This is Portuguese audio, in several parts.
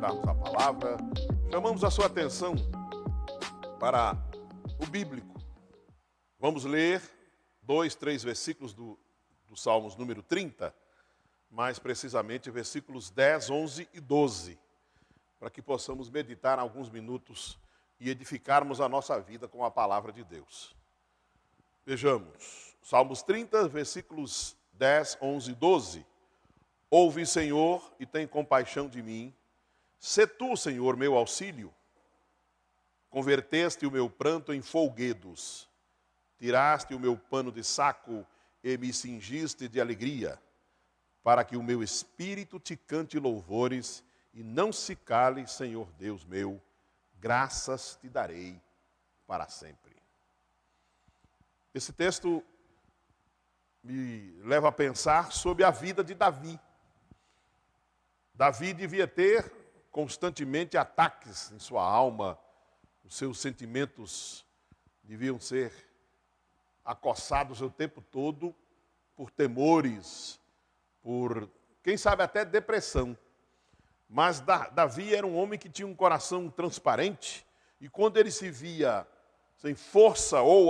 ministrarmos a palavra, chamamos a sua atenção para o bíblico. Vamos ler 2, 3 versículos do Salmos número 30, mais precisamente versículos 10, 11 e 12, para que possamos meditar alguns minutos e edificarmos a nossa vida com a palavra de Deus. Vejamos, Salmos 30, versículos 10, 11 e 12. Ouve, Senhor, e tem compaixão de mim. Sê tu, Senhor, meu auxílio. Converteste o meu pranto em folguedos. Tiraste o meu pano de saco e me cingiste de alegria, para que o meu espírito te cante louvores e não se cale, Senhor Deus meu. Graças te darei para sempre. Esse texto me leva a pensar sobre a vida de Davi. Davi devia ter constantemente ataques em sua alma, os seus sentimentos deviam ser acossados o tempo todo por temores, por, quem sabe, até depressão. Mas Davi era um homem que tinha um coração transparente, e quando ele se via sem força ou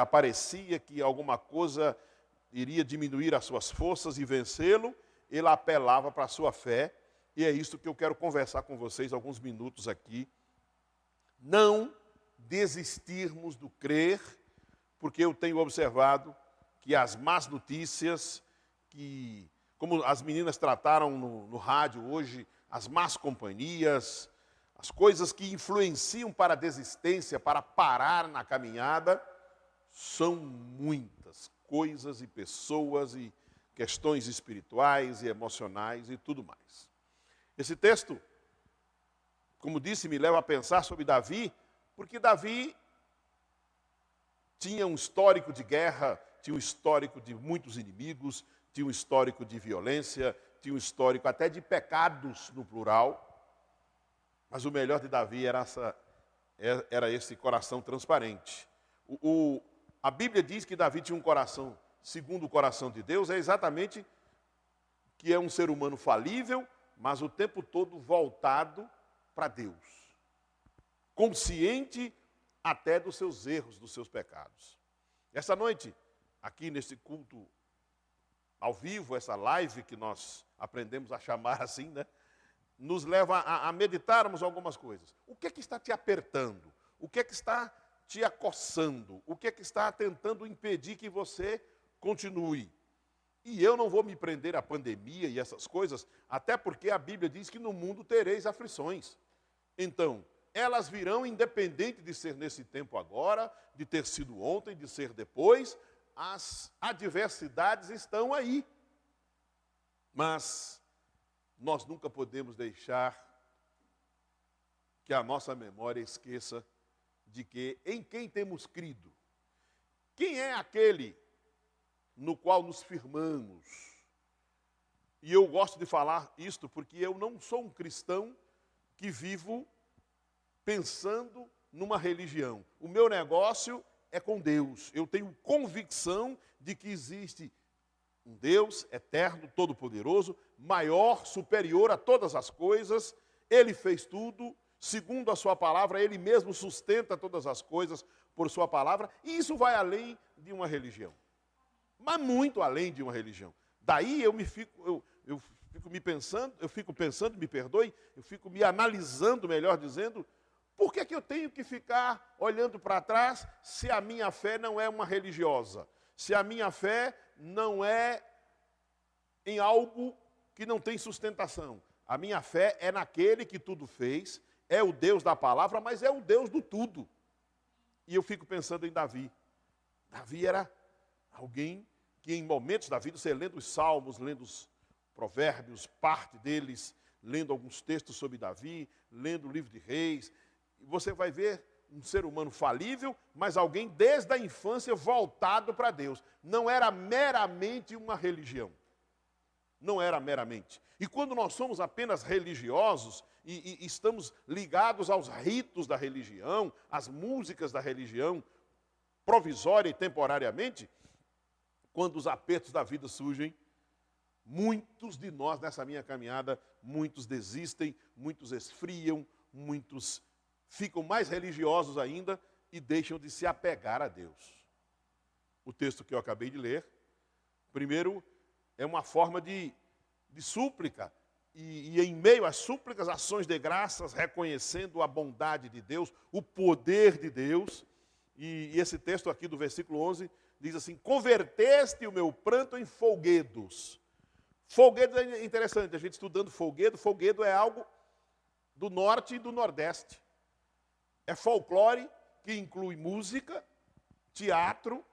parecia que alguma coisa iria diminuir as suas forças e vencê-lo, ele apelava para a sua fé, e é isso que eu quero conversar com vocês alguns minutos aqui. Não desistirmos do crer, porque eu tenho observado que as más notícias, como as meninas trataram no rádio hoje, as más companhias, as coisas que influenciam para a desistência, para parar na caminhada, são muitas coisas e pessoas e questões espirituais e emocionais e tudo mais. Esse texto, como disse, me leva a pensar sobre Davi, porque Davi tinha um histórico de guerra, tinha um histórico de muitos inimigos, tinha um histórico de violência, tinha um histórico até de pecados no plural, mas o melhor de Davi era esse coração transparente. A Bíblia diz que Davi tinha um coração segundo o coração de Deus, é exatamente que é um ser humano falível, mas o tempo todo voltado para Deus. Consciente até dos seus erros, dos seus pecados. Essa noite, aqui nesse culto ao vivo, essa live que nós aprendemos a chamar assim, né? Nos leva a meditarmos algumas coisas. O que é que está te apertando? O que é que está te acossando? O que é que está tentando impedir que você continue? E eu não vou me prender à pandemia e essas coisas, até porque a Bíblia diz que no mundo tereis aflições. Então, elas virão independente de ser nesse tempo agora, de ter sido ontem, de ser depois. As adversidades estão aí. Mas nós nunca podemos deixar que a nossa memória esqueça de que em quem temos crido. Quem é aquele no qual nos firmamos? E eu gosto de falar isto porque eu não sou um cristão que vivo pensando numa religião. O meu negócio é com Deus. Eu tenho convicção de que existe um Deus eterno, todo-poderoso, maior, superior a todas as coisas. Ele fez tudo segundo a sua palavra, ele mesmo sustenta todas as coisas por sua palavra, e isso vai além de uma religião. Mas muito além de uma religião. Daí eu fico pensando, me perdoe, eu fico me analisando, melhor dizendo, por que eu tenho que ficar olhando para trás se a minha fé não é uma religiosa? Se a minha fé não é em algo que não tem sustentação. A minha fé é naquele que tudo fez, é o Deus da palavra, mas é o Deus do tudo. E eu fico pensando em Davi. Davi era alguém que em momentos da vida, você lendo os salmos, lendo os provérbios, parte deles, lendo alguns textos sobre Davi, lendo o livro de Reis, você vai ver um ser humano falível, mas alguém desde a infância voltado para Deus. Não era meramente uma religião. Não era meramente. E quando nós somos apenas religiosos e estamos ligados aos ritos da religião, às músicas da religião, provisória e temporariamente, quando os apertos da vida surgem, Muitos de nós nessa minha caminhada, muitos desistem, muitos esfriam, muitos ficam mais religiosos ainda e deixam de se apegar a Deus. O texto que eu acabei de ler, primeiro, é uma forma de súplica. E em meio às súplicas, ações de graças, reconhecendo a bondade de Deus, o poder de Deus. E esse texto aqui do versículo 11 diz assim: converteste o meu pranto em folguedos. Folguedos é interessante, a gente estudando folguedo. Folguedo é algo do norte e do nordeste. É folclore que inclui música, teatro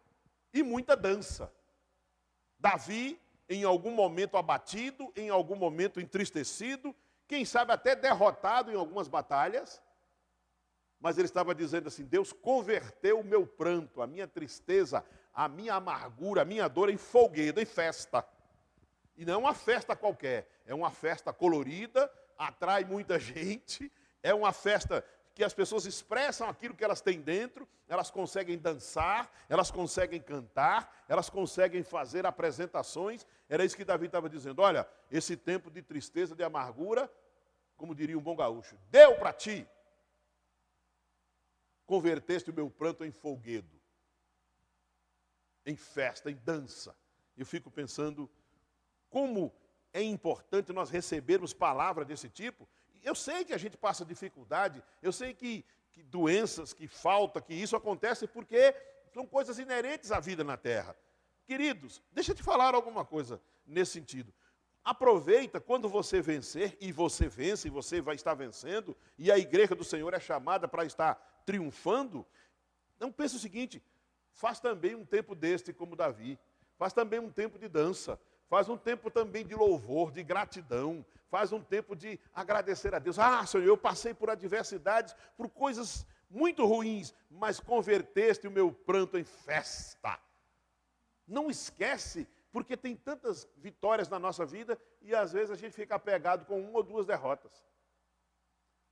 e muita dança. Davi, em algum momento abatido, em algum momento entristecido, quem sabe até derrotado em algumas batalhas, mas ele estava dizendo assim: Deus converteu o meu pranto, a minha tristeza, a minha amargura, a minha dor em folguedo, em festa. E não é uma festa qualquer, é uma festa colorida, atrai muita gente, é uma festa que as pessoas expressam aquilo que elas têm dentro, elas conseguem dançar, elas conseguem cantar, elas conseguem fazer apresentações. Era isso que Davi estava dizendo: olha, esse tempo de tristeza, de amargura, como diria um bom gaúcho, deu para ti. Converteste o meu pranto em folguedo, em festa, em dança. Eu fico pensando como é importante nós recebermos palavras desse tipo. Eu sei que a gente passa dificuldade, eu sei que doenças, que falta, que isso acontece porque são coisas inerentes à vida na terra. Queridos, deixa eu te falar alguma coisa nesse sentido. Aproveita quando você vencer, e você vence, e você vai estar vencendo, e a igreja do Senhor é chamada para estar triunfando. Não pense o seguinte: faz também um tempo deste como Davi, faz também um tempo de dança, faz um tempo também de louvor, de gratidão, faz um tempo de agradecer a Deus. Ah, Senhor, eu passei por adversidades, por coisas muito ruins, mas converteste o meu pranto em festa. Não esquece, porque tem tantas vitórias na nossa vida e às vezes a gente fica apegado com uma ou duas derrotas.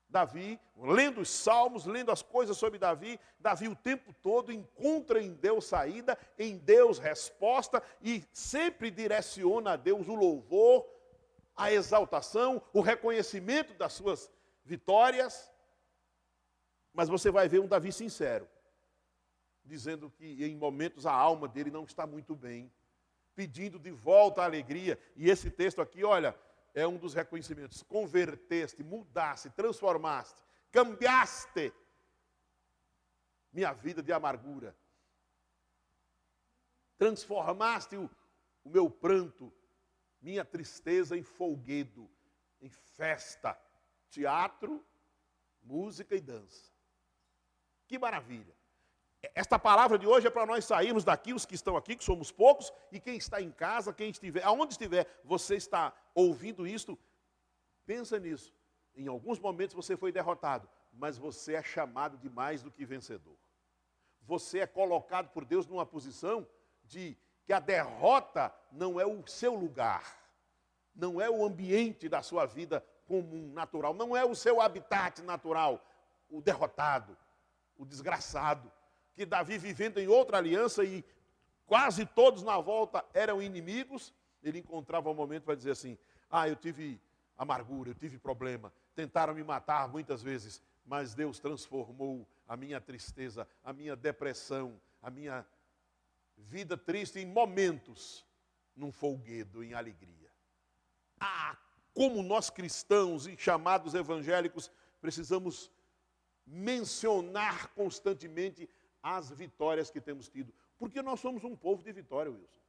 Davi, lendo os salmos, lendo as coisas sobre Davi, Davi o tempo todo encontra em Deus saída, em Deus resposta, e sempre direciona a Deus o louvor, a exaltação, o reconhecimento das suas vitórias. Mas você vai ver um Davi sincero, dizendo que em momentos a alma dele não está muito bem, pedindo de volta a alegria. E esse texto aqui, olha, é um dos reconhecimentos. Converteste, mudaste, transformaste, cambiaste minha vida de amargura. Transformaste o meu pranto, minha tristeza em folguedo, em festa, teatro, música e dança. Que maravilha. Esta palavra de hoje é para nós sairmos daqui, os que estão aqui, que somos poucos, e quem está em casa, quem estiver, aonde estiver, você está ouvindo isto, pensa nisso. Em alguns momentos você foi derrotado, mas você é chamado de mais do que vencedor. Você é colocado por Deus numa posição de que a derrota não é o seu lugar, não é o ambiente da sua vida comum, natural, não é o seu habitat natural, o derrotado, o desgraçado. Que Davi, vivendo em outra aliança e quase todos na volta eram inimigos, ele encontrava um momento para dizer assim: ah, eu tive amargura, eu tive problema, tentaram me matar muitas vezes, mas Deus transformou a minha tristeza, a minha depressão, a minha vida triste em momentos, num folguedo, em alegria. Ah, como nós cristãos e chamados evangélicos precisamos mencionar constantemente as vitórias que temos tido. Porque nós somos um povo de vitória, Wilson.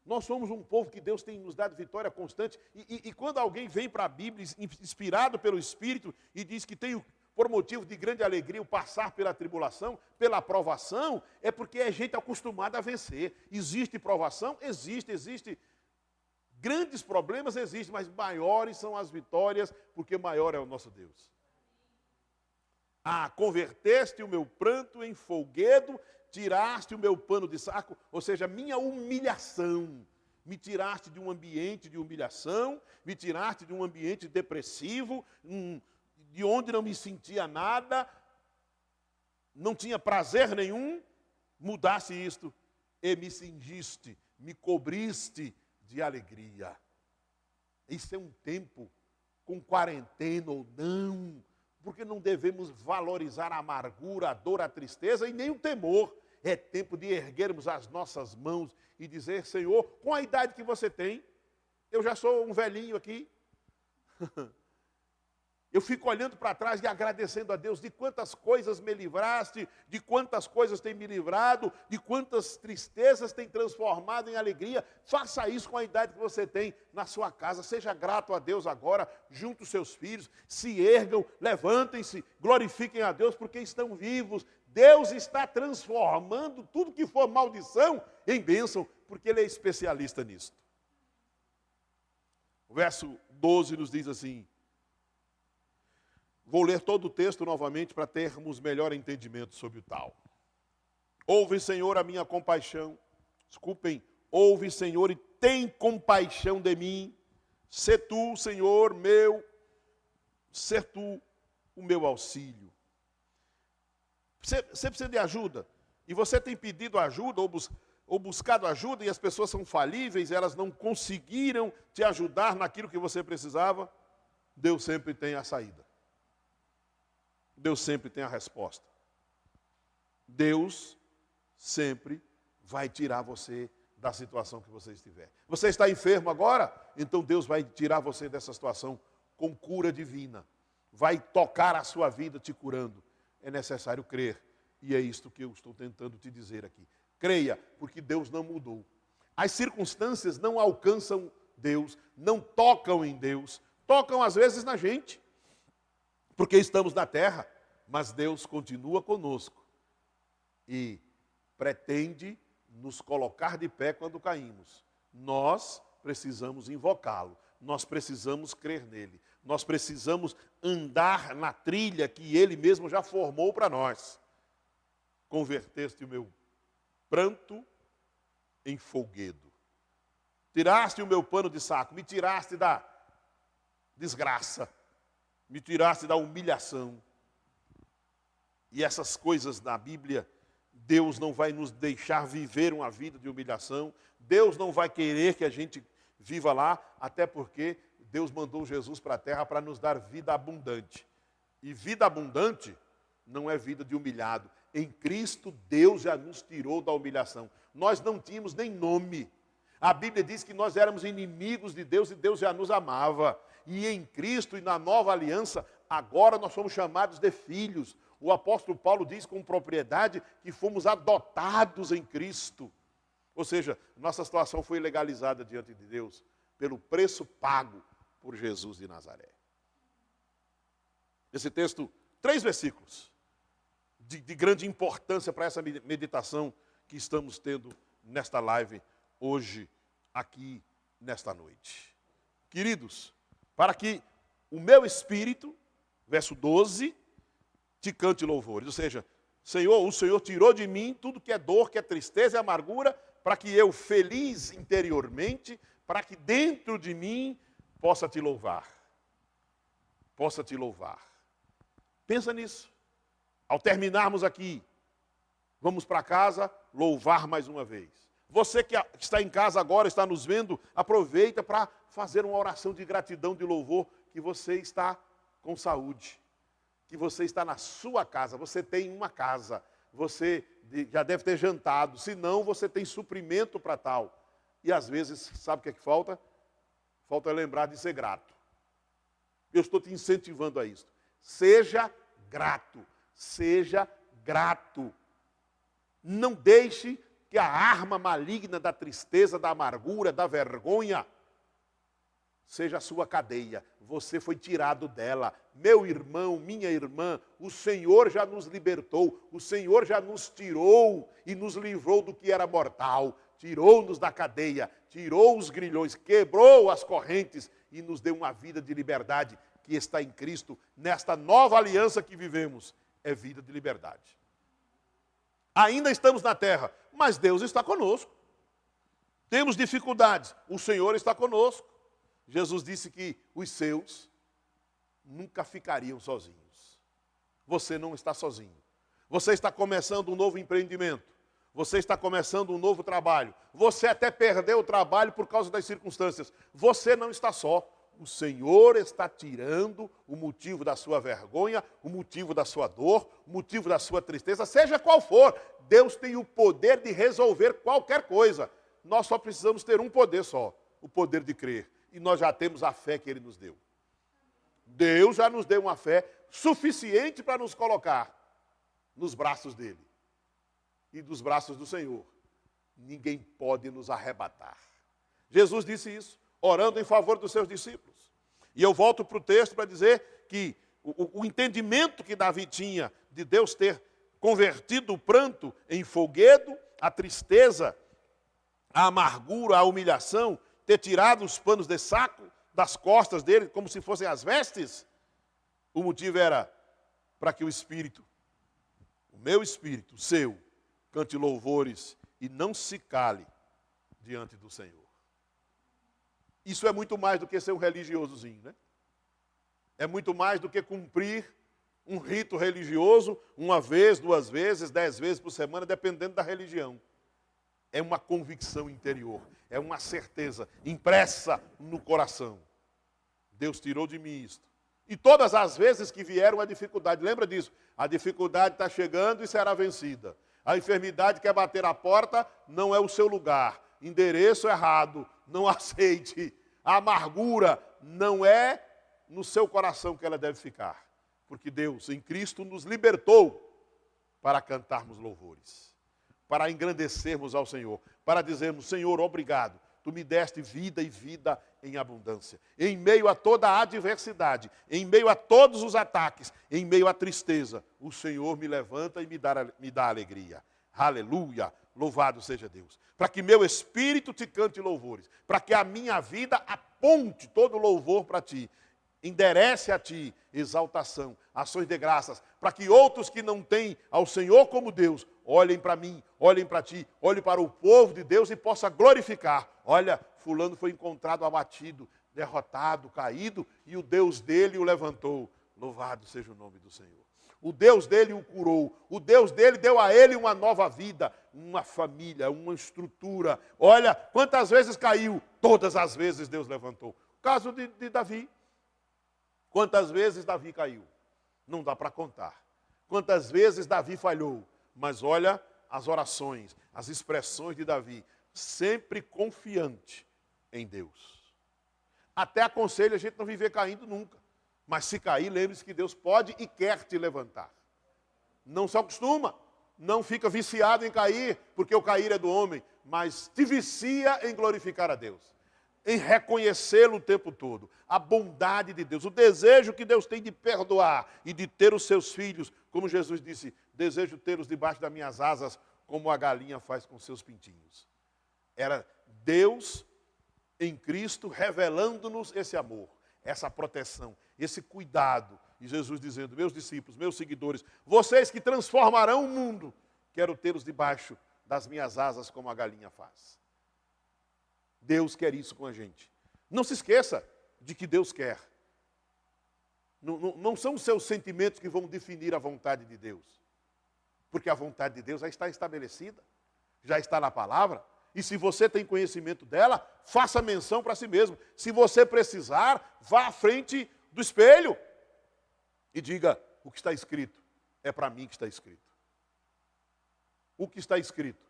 Nós somos um povo que Deus tem nos dado vitória constante. E quando alguém vem para a Bíblia, inspirado pelo Espírito, e diz que tem por motivo de grande alegria o passar pela tribulação, pela provação, é porque é gente acostumada a vencer. Existe provação? Existe. Grandes problemas existem, mas maiores são as vitórias, porque maior é o nosso Deus. Ah, converteste o meu pranto em folguedo, tiraste o meu pano de saco, ou seja, minha humilhação. Me tiraste de um ambiente de humilhação, me tiraste de um ambiente depressivo, de onde não me sentia nada, não tinha prazer nenhum, mudaste isto e me cingiste, me cobriste de alegria. Isso é um tempo com quarentena ou não, porque não devemos valorizar a amargura, a dor, a tristeza e nem o temor. É tempo de erguermos as nossas mãos e dizer: Senhor, com a idade que você tem, eu já sou um velhinho aqui. Eu fico olhando para trás e agradecendo a Deus de quantas coisas me livraste, de quantas coisas tem me livrado, de quantas tristezas tem transformado em alegria. Faça isso com a idade que você tem na sua casa. Seja grato a Deus agora, junto os seus filhos, se ergam, levantem-se, glorifiquem a Deus porque estão vivos. Deus está transformando tudo que for maldição em bênção, porque Ele é especialista nisso. O verso 12 nos diz assim, vou ler todo o texto novamente para termos melhor entendimento sobre o tal. Ouve, Senhor, a minha compaixão. Ouve, Senhor, e tem compaixão de mim. Sê tu, Senhor, ser tu o meu auxílio. Você precisa de ajuda. E você tem pedido ajuda ou buscado ajuda e as pessoas são falíveis, elas não conseguiram te ajudar naquilo que você precisava. Deus sempre tem a saída. Deus sempre tem a resposta. Deus sempre vai tirar você da situação que você estiver. Você está enfermo agora? Então Deus vai tirar você dessa situação com cura divina. Vai tocar a sua vida te curando. É necessário crer. E é isto que eu estou tentando te dizer aqui. Creia, porque Deus não mudou. As circunstâncias não alcançam Deus, não tocam em Deus. Tocam às vezes na gente. Porque estamos na terra, mas Deus continua conosco e pretende nos colocar de pé quando caímos. Nós precisamos invocá-lo, nós precisamos crer nele, nós precisamos andar na trilha que ele mesmo já formou para nós. Converteste o meu pranto em folguedo, tiraste o meu pano de saco, me tiraste da desgraça, me tiraste da humilhação. E essas coisas na Bíblia, Deus não vai nos deixar viver uma vida de humilhação. Deus não vai querer que a gente viva lá, até porque Deus mandou Jesus para a terra para nos dar vida abundante. E vida abundante não é vida de humilhado. Em Cristo, Deus já nos tirou da humilhação. Nós não tínhamos nem nome. A Bíblia diz que nós éramos inimigos de Deus e Deus já nos amava. E em Cristo e na nova aliança, agora nós somos chamados de filhos. O apóstolo Paulo diz com propriedade que fomos adotados em Cristo. Ou seja, nossa situação foi legalizada diante de Deus pelo preço pago por Jesus de Nazaré. Esse texto, 3 versículos de grande importância para essa meditação que estamos tendo nesta live hoje, aqui, nesta noite. Queridos, para que o meu espírito, verso 12, te cante louvores. Ou seja, Senhor, o Senhor tirou de mim tudo que é dor, que é tristeza e amargura, para que eu, feliz interiormente, para que dentro de mim possa te louvar. Possa te louvar. Pensa nisso. Ao terminarmos aqui, vamos para casa louvar mais uma vez. Você que está em casa agora, está nos vendo, aproveita para fazer uma oração de gratidão, de louvor, que você está com saúde, que você está na sua casa, você tem uma casa, você já deve ter jantado, se não, você tem suprimento para tal. E às vezes, sabe o que é que falta? Falta lembrar de ser grato. Eu estou te incentivando a isso. Seja grato, seja grato. Não deixe que a arma maligna da tristeza, da amargura, da vergonha, seja a sua cadeia. Você foi tirado dela. Meu irmão, minha irmã, o Senhor já nos libertou. O Senhor já nos tirou e nos livrou do que era mortal. Tirou-nos da cadeia, tirou os grilhões, quebrou as correntes e nos deu uma vida de liberdade que está em Cristo. Nesta nova aliança que vivemos, é vida de liberdade. Ainda estamos na terra, mas Deus está conosco. Temos dificuldades, o Senhor está conosco. Jesus disse que os seus nunca ficariam sozinhos. Você não está sozinho. Você está começando um novo empreendimento. Você está começando um novo trabalho. Você até perdeu o trabalho por causa das circunstâncias. Você não está só. O Senhor está tirando o motivo da sua vergonha, o motivo da sua dor, o motivo da sua tristeza, seja qual for. Deus tem o poder de resolver qualquer coisa. Nós só precisamos ter um poder só, o poder de crer. E nós já temos a fé que Ele nos deu. Deus já nos deu uma fé suficiente para nos colocar nos braços dEle. E dos braços do Senhor. Ninguém pode nos arrebatar. Jesus disse isso, orando em favor dos seus discípulos. E eu volto para o texto para dizer que o entendimento que Davi tinha de Deus ter convertido o pranto em folguedo, a tristeza, a amargura, a humilhação, ter tirado os panos de saco das costas dele, como se fossem as vestes, o motivo era para que o Espírito, o meu Espírito, o seu, cante louvores e não se cale diante do Senhor. Isso é muito mais do que ser um religiosozinho, né? É muito mais do que cumprir um rito religioso uma vez, 2 vezes, 10 vezes por semana, dependendo da religião. É uma convicção interior, é uma certeza impressa no coração. Deus tirou de mim isto. E todas as vezes que vieram a dificuldade, lembra disso? A dificuldade está chegando e será vencida. A enfermidade quer bater a porta, não é o seu lugar. Endereço errado, não aceite. A amargura não é no seu coração que ela deve ficar. Porque Deus, em Cristo, nos libertou para cantarmos louvores, para engrandecermos ao Senhor, para dizermos, Senhor, obrigado. Tu me deste vida e vida em abundância. Em meio a toda a adversidade, em meio a todos os ataques, em meio à tristeza, o Senhor me levanta e me dá alegria. Aleluia! Louvado seja Deus. Para que meu espírito te cante louvores. Para que a minha vida aponte todo louvor para ti. Enderece a ti exaltação, ações de graças. Para que outros que não têm ao Senhor como Deus, olhem para mim, olhem para ti, olhem para o povo de Deus e possa glorificar. Olha, fulano foi encontrado abatido, derrotado, caído, e o Deus dele o levantou. Louvado seja o nome do Senhor. O Deus dele o curou. O Deus dele deu a ele uma nova vida, uma família, uma estrutura. Olha, quantas vezes caiu? Todas as vezes Deus levantou. O caso de Davi. Quantas vezes Davi caiu? Não dá para contar. Quantas vezes Davi falhou? Mas olha as orações, as expressões de Davi. Sempre confiante em Deus. Até aconselho a gente não viver caindo nunca. Mas se cair, lembre-se que Deus pode e quer te levantar. Não se acostuma, não fica viciado em cair, porque o cair é do homem, mas te vicia em glorificar a Deus, em reconhecê-lo o tempo todo, a bondade de Deus, o desejo que Deus tem de perdoar e de ter os seus filhos, como Jesus disse, desejo tê-los debaixo das minhas asas, como a galinha faz com seus pintinhos. Era Deus em Cristo revelando-nos esse amor, essa proteção, esse cuidado. E Jesus dizendo, meus discípulos, meus seguidores, vocês que transformarão o mundo, quero tê-los debaixo das minhas asas como a galinha faz. Deus quer isso com a gente. Não se esqueça de que Deus quer. Não são os seus sentimentos que vão definir a vontade de Deus. Porque a vontade de Deus já está estabelecida, já está na palavra. E se você tem conhecimento dela, faça menção para si mesmo. Se você precisar, vá à frente do espelho e diga, o que está escrito é para mim que está escrito. O que está escrito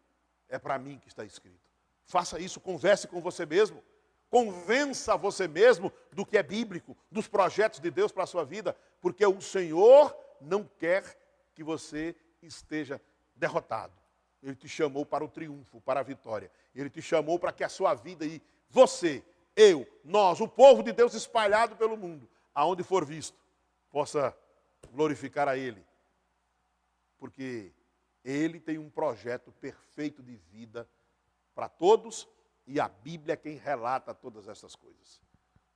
é para mim que está escrito. Faça isso, converse com você mesmo. Convença você mesmo do que é bíblico, dos projetos de Deus para a sua vida, porque o Senhor não quer que você esteja derrotado. Ele te chamou para o triunfo, para a vitória. Ele te chamou para que a sua vida e você, eu, nós, o povo de Deus espalhado pelo mundo, aonde for visto, possa glorificar a Ele. Porque Ele tem um projeto perfeito de vida para todos e a Bíblia é quem relata todas essas coisas.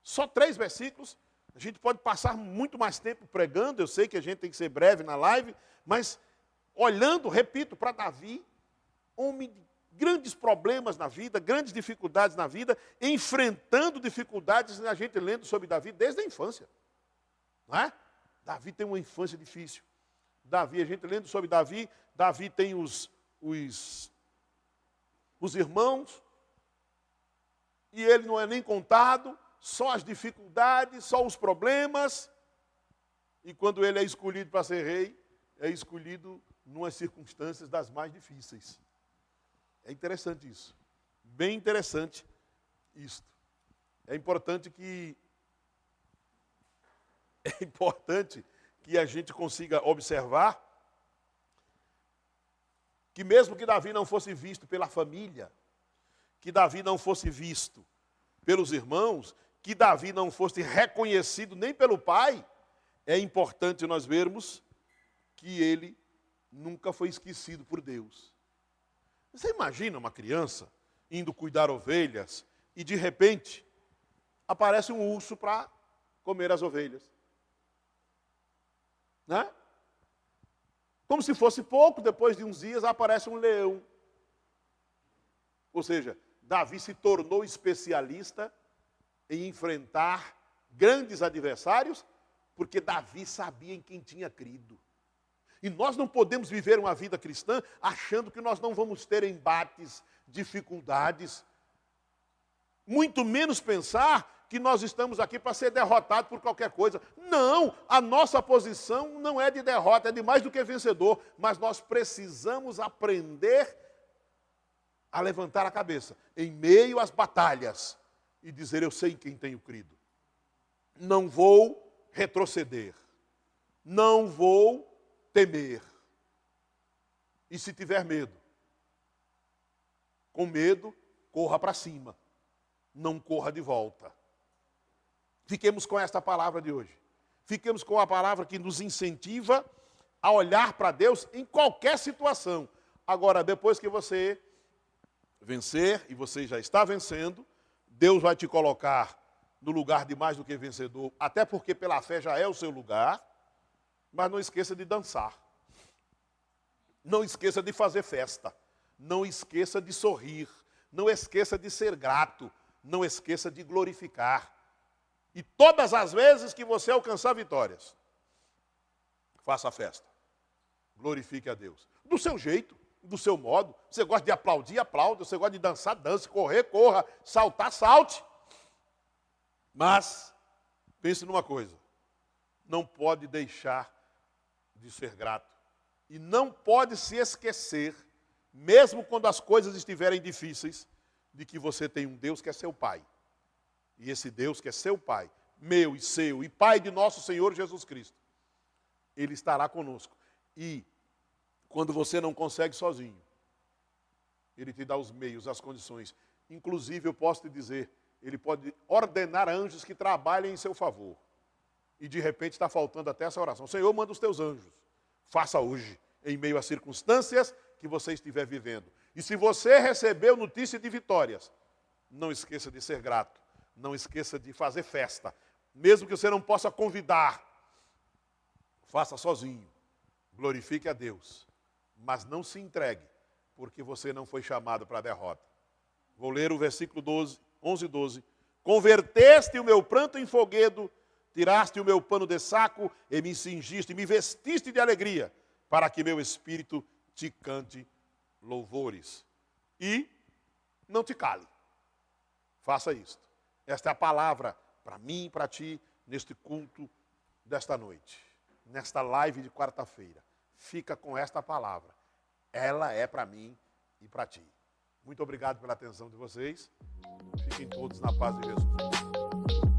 Só 3 versículos, a gente pode passar muito mais tempo pregando, eu sei que a gente tem que ser breve na live, mas olhando, repito, para Davi, homem de grandes problemas na vida, grandes dificuldades na vida, enfrentando dificuldades, a gente lendo sobre Davi desde a infância. Não é? Davi tem uma infância difícil. Davi, a gente lendo sobre Davi, Davi tem os irmãos, e ele não é nem contado, só as dificuldades, só os problemas. E quando ele é escolhido para ser rei, é escolhido numas circunstâncias das mais difíceis. É interessante isso. Bem interessante isto. É importante que a gente consiga observar que mesmo que Davi não fosse visto pela família, que Davi não fosse visto pelos irmãos, que Davi não fosse reconhecido nem pelo pai, é importante nós vermos que ele nunca foi esquecido por Deus. Você imagina uma criança indo cuidar ovelhas e de repente aparece um urso para comer as ovelhas? Né? Como se fosse pouco, depois de uns dias aparece um leão. Ou seja, Davi se tornou especialista em enfrentar grandes adversários, porque Davi sabia em quem tinha crido. E nós não podemos viver uma vida cristã achando que nós não vamos ter embates, dificuldades. Muito menos pensar que nós estamos aqui para ser derrotados por qualquer coisa. Não, a nossa posição não é de derrota, é de mais do que vencedor. Mas nós precisamos aprender a levantar a cabeça em meio às batalhas e dizer: eu sei em quem tenho crido. Não vou retroceder. Não vou temer. E se tiver medo, com medo, corra para cima. Não corra de volta. Fiquemos com esta palavra de hoje. Fiquemos com a palavra que nos incentiva a olhar para Deus em qualquer situação. Agora, depois que você vencer, e você já está vencendo, Deus vai te colocar no lugar de mais do que vencedor, até porque pela fé já é o seu lugar, mas não esqueça de dançar. Não esqueça de fazer festa. Não esqueça de sorrir. Não esqueça de ser grato. Não esqueça de glorificar. E todas as vezes que você alcançar vitórias, faça a festa. Glorifique a Deus. Do seu jeito, do seu modo. Você gosta de aplaudir, aplauda. Você gosta de dançar, dance. Correr, corra. Saltar, salte. Mas, pense numa coisa. Não pode deixar de ser grato. E não pode se esquecer, mesmo quando as coisas estiverem difíceis, de que você tem um Deus que é seu Pai. E esse Deus que é seu Pai, meu e seu, e Pai de nosso Senhor Jesus Cristo, Ele estará conosco. E quando você não consegue sozinho, Ele te dá os meios, as condições. Inclusive, eu posso te dizer, Ele pode ordenar anjos que trabalhem em seu favor. E de repente está faltando até essa oração. Senhor, manda os teus anjos. Faça hoje, em meio às circunstâncias que você estiver vivendo. E se você recebeu notícia de vitórias, não esqueça de ser grato. Não esqueça de fazer festa. Mesmo que você não possa convidar, faça sozinho. Glorifique a Deus. Mas não se entregue, porque você não foi chamado para a derrota. Vou ler o versículo 11 e 12. Converteste o meu pranto em foguedo, tiraste o meu pano de saco e me cingiste, me vestiste de alegria, para que meu espírito te cante louvores. E não te cale. Faça isto. Esta é a palavra para mim e para ti, neste culto desta noite, nesta live de quarta-feira. Fica com esta palavra. Ela é para mim e para ti. Muito obrigado pela atenção de vocês. Fiquem todos na paz de Jesus.